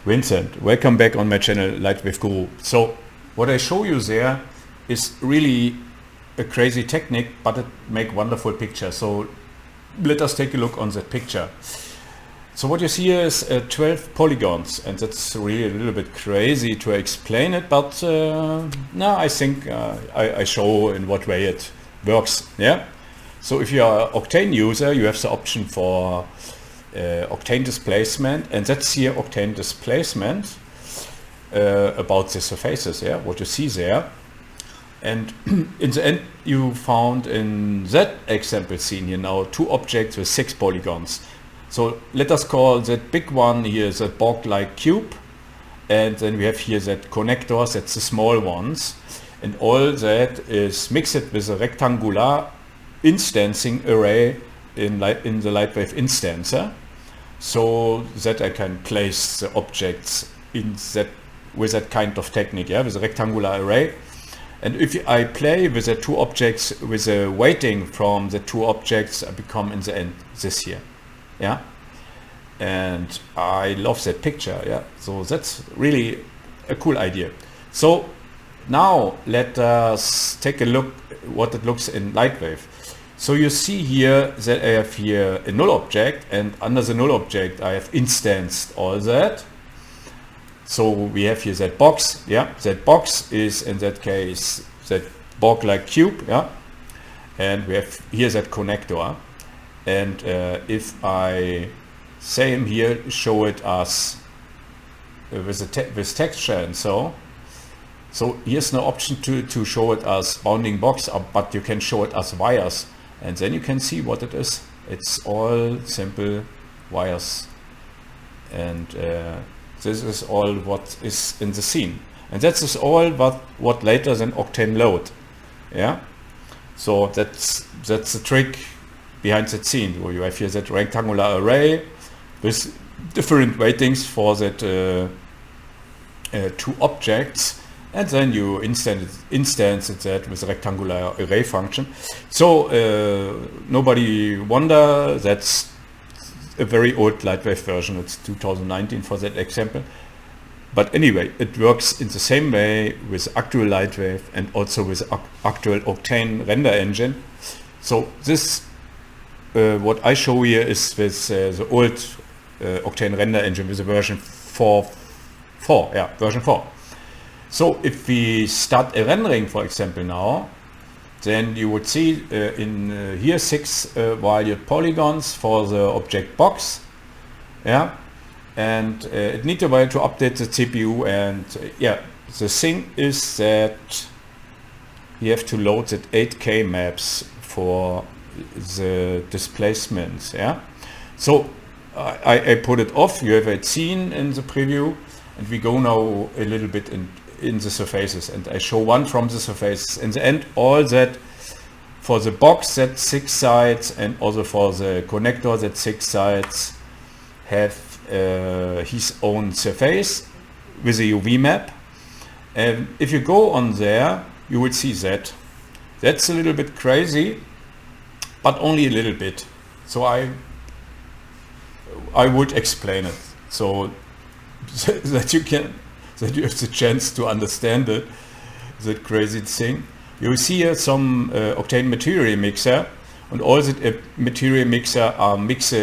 Vincent, welcome back on my channel LightWave Guru. So what I show you there is really a crazy technique, but it make wonderful pictures. So let us take a look on that picture. So what you see here is 12 polygons, and that's really a little bit crazy to explain it, but no, I think I show in what way it works. Yeah. So if you are an Octane user, you have the option for Octane displacement, and that's here Octane displacement about the surfaces, yeah, what you see there. And in the end you found in that example scene here now 2 objects with 6 polygons. So let us call that big one here that Borg-like cube, and then we have here that connectors, that's the small ones, and all that is mixed with a rectangular instancing array in the LightWave instancer, so that I can place the objects in that with that kind of technique, yeah, with a rectangular array. And if I play with the 2 objects with a weighting from the 2 objects, I become in the end this here, yeah. And I love that picture, yeah. So that's really a cool idea. So now let us take a look what it looks in LightWave. So you see here that I have here a null object, and under the null object I have instanced all that. So we have here that box, yeah. That box is in that case that Borg-like cube, yeah. And we have here that connector. And if I same here show it as with texture and so here's no option to show it as bounding box, but you can show it as wires. And then you can see what it is. It's all simple wires, and this is all what is in the scene, and that is all what later than Octane load, yeah. So that's the trick behind that scene, where you have here that rectangular array with different weightings for that 2 objects. And then you instance that with a rectangular array function. So nobody wonder, that's a very old LightWave version. It's 2019 for that example. But anyway, it works in the same way with actual LightWave and also with actual Octane render engine. So this, what I show here is with the old Octane render engine with the version 4, yeah, version 4. So if we start a rendering, for example, now, then you would see in here 6 valued polygons for the object box, yeah, and it needs a while to update the CPU. And yeah, the thing is that you have to load that 8K maps for the displacements, yeah. So I put it off. You have it seen in the preview, and we go now a little bit in the surfaces, and I show one from the surfaces. In the end, all that for the box that 6 sides, and also for the connector that 6 sides, have his own surface with a UV map. And if you go on there, you will see that that's a little bit crazy, but only a little bit. So I would explain it so that you have the chance to understand it, that crazy thing. You see here some Octane material mixer, and all the material mixer are mixed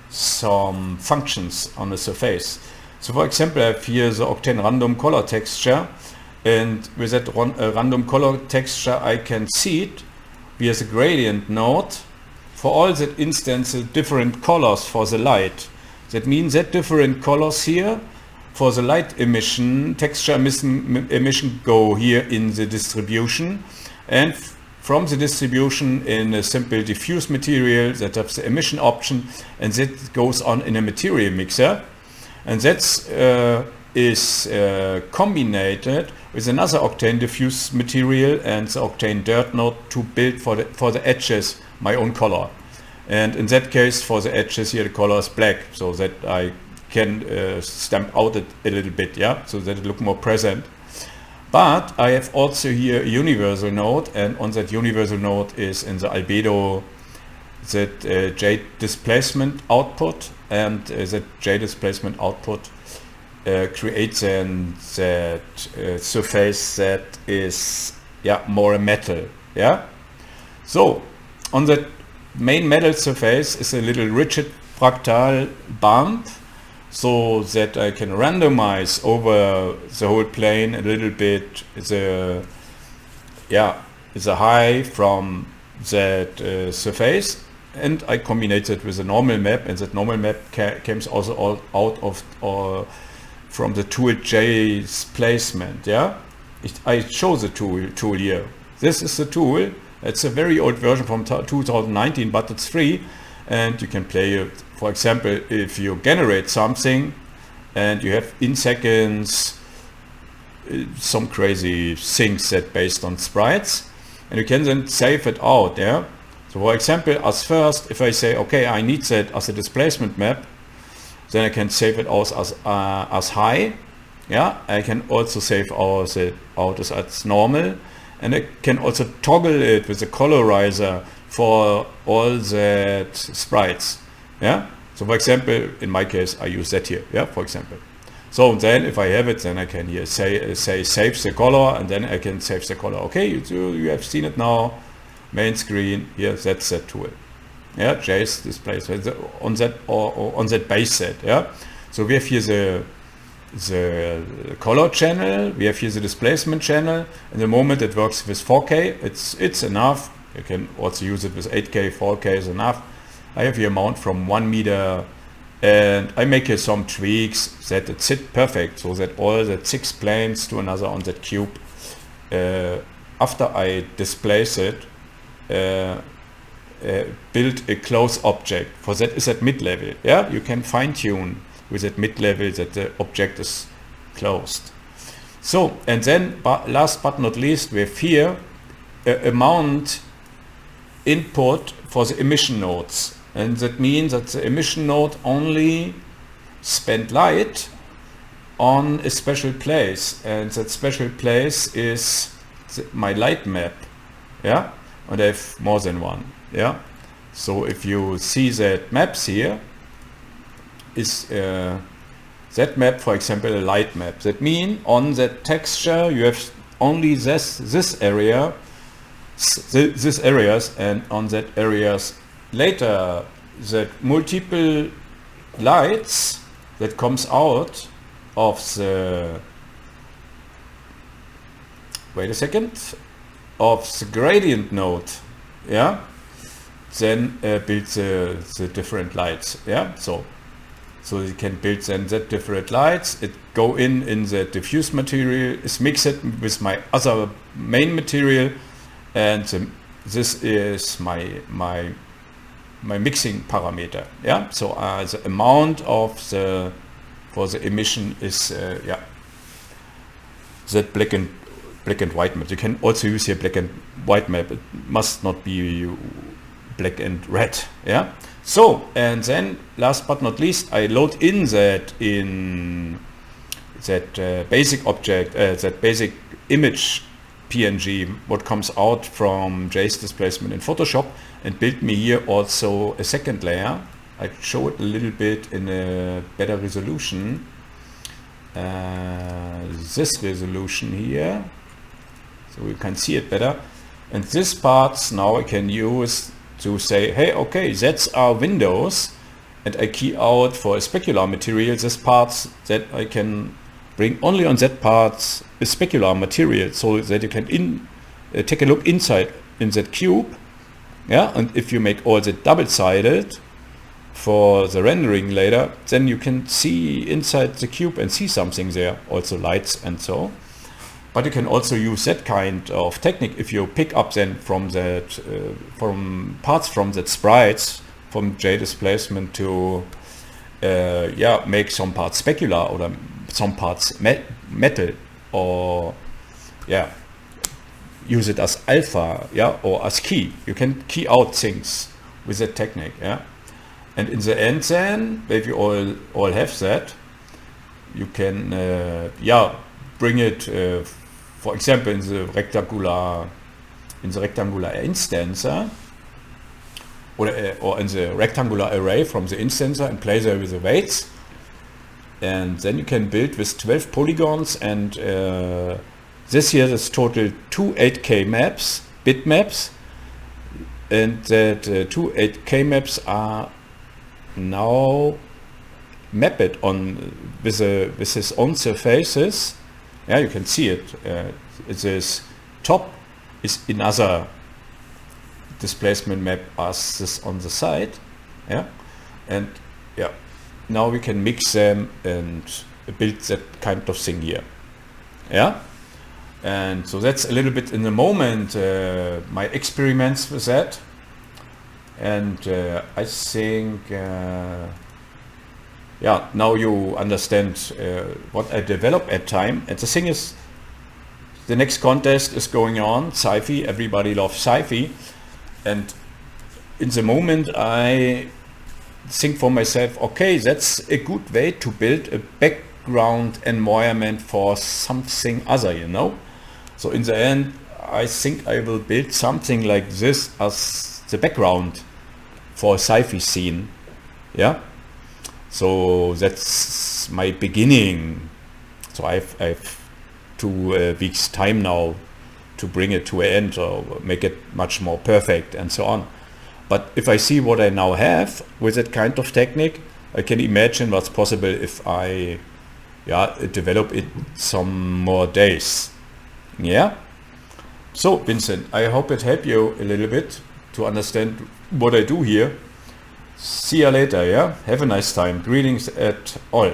some functions on the surface. So for example, I have here the Octane random color texture, and with that random color texture I can see it via the gradient node for all that instances different colors for the light. That means that different colors here for the light emission, texture emission go here in the distribution, and from the distribution in a simple diffuse material that has the emission option, and that goes on in a material mixer, and that's is combined with another Octane diffuse material and the Octane dirt node to build for the edges my own color. And in that case, for the edges here the color is black, so that I can stamp out it a little bit, yeah, so that it look more present. But I have also here a universal node, and on that universal node is in the albedo that J displacement output, and that J displacement output create then that surface that is more a metal. So on that main metal surface is a little rigid fractal bump, so that I can randomize over the whole plane a little bit the high from that surface, and I combine it with a normal map, and that normal map comes also all out of from the tool J's placement. I show the tool here. This is the tool. It's a very old version from 2019, but it's free, and you can play it. For example, if you generate something and you have in seconds some crazy things that based on sprites, and you can then save it out. So for example, as first, if I say, okay, I need that as a displacement map, then I can save it out as high. I can also save out as normal, and I can also toggle it with a colorizer for all that sprites. So for example, in my case, I use that here. For example. So then if I have it, then I can here say save the color, and then I can save the color. Okay, you have seen it now. Main screen here. That's that tool. J's displays on that or on that base set. So we have here the color channel. We have here the displacement channel. And the moment it works with 4K, it's enough. You can also use it with 8K. 4K is enough. I have here a mount from 1 meter, and I make here some tweaks that it sits perfect, so that all the 6 planes to another on that cube. After I displace it, build a close object. For that is at mid-level. You can fine-tune with that mid-level that the object is closed. So, and then last but not least, we have here a mount input for the emission nodes, and that means that the emission node only spend light on a special place, and that special place is my light map. And I have more than one. So if you see that maps here, is that map, for example, a light map. That means on that texture you have only this area, these areas, and on that areas later that multiple lights that comes out of the of the gradient node, then build the different lights. So you can build then that different lights. It go in the diffuse material, is mixed with my other main material, and this is my mixing parameter. So the amount of for the emission is that black and white map. You can also use here black and white map. It must not be black and red. So, and then last but not least, I load in that basic object, that basic image PNG, what comes out from J's displacement in Photoshop, and build me here also a second layer. I show it a little bit in a better resolution. This resolution here, so you can see it better. And this parts now I can use to say, hey, okay, that's our windows, and I key out for a specular material this parts that I can bring only on that parts a specular material, so that you can take a look inside in that cube. And if you make all that double-sided for the rendering later, then you can see inside the cube and see something there, also lights and so. But you can also use that kind of technique if you pick up then from that from parts from that sprites from J displacement to make some parts specular or some parts metal, or use it as alpha, or as key. You can key out things with that technique. And in the end, then if you all have that, you can bring it. For example, in the rectangular instancer, or in the rectangular array from the instancer, and play there with the weights. and then you can build with 12 polygons, and this here is total 2 8K maps, bitmaps, and that 2 8K maps are now mapped on with his own surfaces. Yeah, you can see it. This top is another displacement map as this on the side. Yeah, and yeah, now we can mix them and build that kind of thing here. Yeah, and so that's a little bit in the moment my experiments with that, and I think yeah, now you understand what I develop at time. And the thing is, the next contest is going on, sci-fi. Everybody loves sci-fi, and in the moment I think for myself, okay, that's a good way to build a background environment for something other, you know. So in the end, I think I will build something like this as the background for a sci-fi scene. Yeah. So that's my beginning. So I've 2 weeks time now to bring it to an end or make it much more perfect and so on. But if I see what I now have with that kind of technique, I can imagine what's possible if I develop it some more days. Yeah. So Vincent, I hope it helped you a little bit to understand what I do here. See you later, yeah? Have a nice time. Greetings at all.